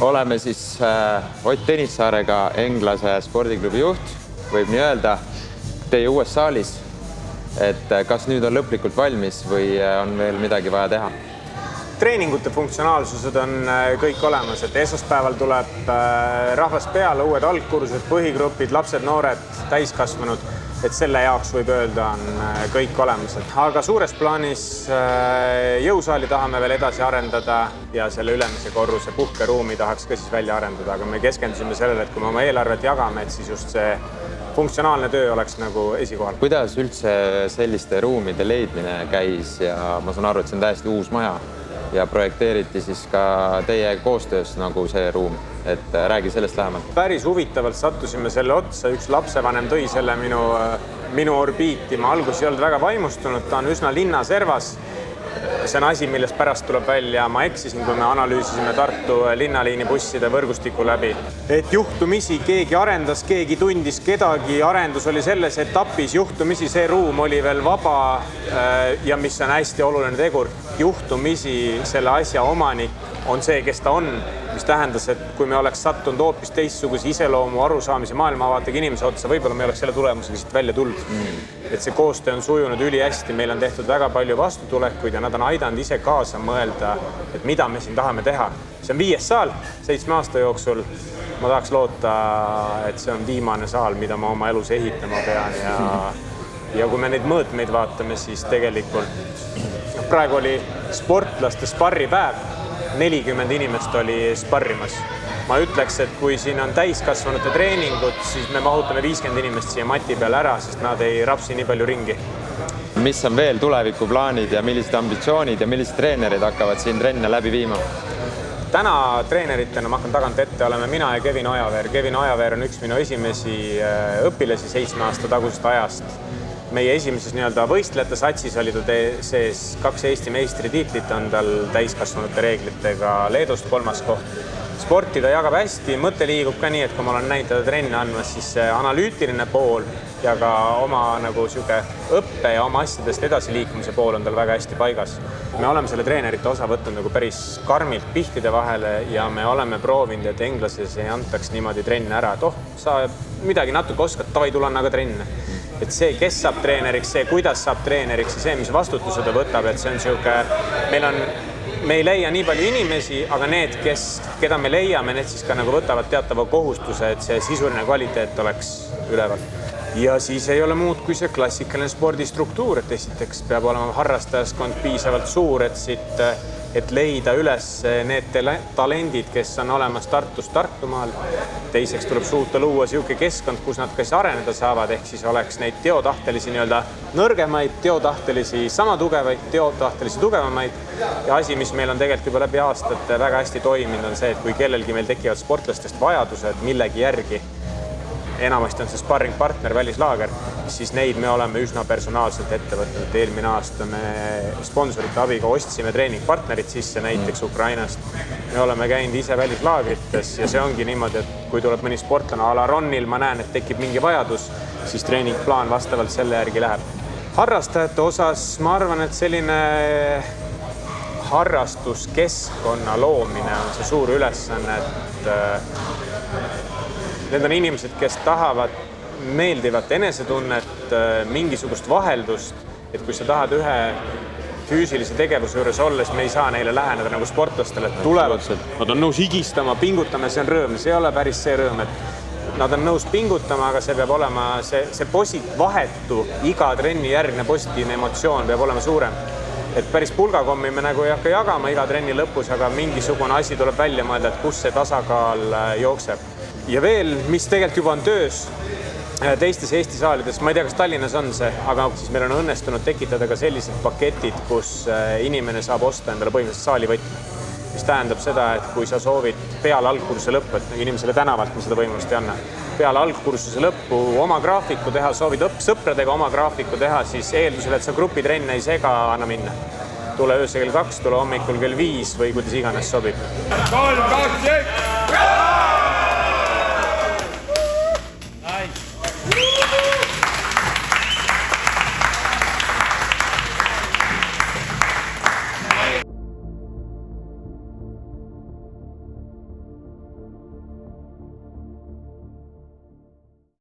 Oleme siis Ott Tõnissaarega Englase spordiklubi juht, võib nii öelda, teie uues saalis. Et kas nüüd on lõplikult valmis või on veel midagi vaja teha? Treeningute funktsionaalsused on kõik olemas, et esmaspäeval tuleb rahvas peale, uued algkursused, põhigrupid, lapsed, noored, täiskasvanud, et selle jaoks võib öelda on kõik olemas. Aga suures plaanis jõusaali tahame veel edasi arendada ja selle ülemise korruse puhkeruumi tahaks ka siis välja arendada, aga me keskendusime sellele, et kui me oma eelarvet jagame, et siis just see funktsionaalne töö oleks nagu esikohal. Kuidas üldse selliste ruumide leidmine käis ja ma saan aru, et see on täiesti uus maja ja projekteeriti siis ka teie koostöös nagu see ruum, et räägi sellest lähemalt. Päris huvitavalt sattusime selle otsa, üks lapsevanem tõi selle minu orbiiti. Ma alguses ei olnud väga vaimustunud, ta on üsna linnaservas. See on asi, millest pärast tuleb välja. Ma eksisin, kui me analüüsisime Tartu linnaliini busside võrgustiku läbi. Et juhtumisi keegi arendas, keegi tundis kedagi. Arendus oli selles etapis, juhtumisi see ruum oli veel vaba ja mis on hästi oluline tegur. Juhtumisi selle asja omanik on see, kes ta on, mis tähendas, et kui me oleks sattunud hoopis teistsuguse iseloomu, arusaamise, maailmavaatega inimese otsa, võib-olla me oleks selle tulemusega siit välja tulnud. Et see koostöö on sujunud üli hästi, meil on tehtud väga palju vastutulekuid ja nad on aidanud ise kaasa mõelda, et mida me siin tahame teha. See on 5. saal 7 aasta jooksul. Ma tahaks loota, et see on viimane saal, mida ma oma elus ehitama pean ja kui me neid mõõtmeid vaatame, siis tegelikult praegu oli sportlaste sparripäev. 40 inimest oli sparrimas. Ma ütleks, et kui siin on täiskasvanute treeningud, siis me mahutame 50 inimest siia mati peal ära, sest nad ei rapsi nii palju ringi. Mis on veel tulevikuplaanid ja millised ambitsioonid ja millised treenerid hakkavad siin trenne läbi viima? Täna treeneritena, ma hakkan tagant ette, oleme mina ja Kevin Ojaveer. Kevin Ojaveer on üks minu esimesi õpilasi 7 aasta tagusest ajast. Meie esimeses võistlejate satsis oli ta sees 2 Eesti meistritiitlit, on tal täiskasvanute reeglitega Leedust 3. koht. Sporti ta jagab hästi, mõte liigub ka nii, et kui ma olen näinud teda trenni andmas, siis see analüütiline pool ja ka oma õppe ja oma asjadest edasiliikumise pool on tal väga hästi paigas. Me oleme selle treenerite osa võtnud päris karmilt pihtide vahele ja me oleme proovinud, et englases ei antaks niimoodi trenne ära, et sa midagi natuke oskad, tavai tulla aga trenne. Et see, kes saab treeneriks, see, kuidas saab treeneriks ja see, mis vastutuse ta võtab, et see on me ei leia nii palju inimesi, aga need, keda me leiame, need siis ka võtavad teatava kohustuse, et see sisuline kvaliteet oleks üleval. Ja siis ei ole muud kui see klassikaline spordistruktuur, et esiteks peab olema harrastajaskond piisavalt suur, et leida üles need talendid, kes on olemas Tartumaal. Teiseks tuleb suuta luua selline keskkond, kus nad kas areneda saavad, ehk siis oleks neid teotahtelisi nõrgemaid, teotahtelisi sama tugevaid, teotahtelisi tugevamaid. Ja asi, mis meil on tegelikult juba läbi aastate väga hästi toiminud, on see, et kui kellelgi meil tekivad sportlastest vajadused millegi järgi, enamasti on see sparringpartner, välislaager, siis neid me oleme üsna personaalselt ette võtnud. Eelmine aasta me sponsorite abiga ostsime treeningpartnerid sisse näiteks Ukrainast. Me oleme käinud ise välislaagrites ja see ongi niimoodi, et kui tuleb mõni sportlane a la Ronnil, ma näen, et tekib mingi vajadus, siis treeningplaan vastavalt selle järgi läheb. Harrastajate osas ma arvan, et selline harrastuskeskkonna loomine on see suur ülesanne, et need on inimesed, kes tahavad meeldivat enesetunnet, mingisugust vaheldust, et kui sa tahad ühe füüsilise tegevuse juures olla, siis me ei saa neile läheneda nagu sportlastele, et tulevad, nad on nõus higistama, pingutama, see on rõõm, see ei ole päris see rõõm, et nad on nõus pingutama, aga see peab olema see vahetu, iga trenni järgne positiivne emotsioon peab olema suurem. Et päris pulgakommi me ei hakka jagama iga trenni lõpus, aga mingisugune asi tuleb välja mõelda, et kus see tasakaal jookseb. Ja veel, mis tegelikult juba on töös teistes Eesti saalides, ma ei tea, kas Tallinnas on see, aga siis meil on õnnestunud tekitada ka sellised paketid, kus inimene saab osta endale põhimõtteliselt saalivõtme. Mis tähendab seda, et kui sa soovid peale algkursuse lõppu, et inimesele tänavalt me seda võimalust ei anna, peale algkursuse lõppu oma graafiku teha, soovid sõpradega oma graafiku teha, siis eeldusel, et sa grupitrenne ei sega, anna minna. Tule öösel kell 2, tule hommikul kell 5 või kuidas iganes sobib. 3, 2, 1!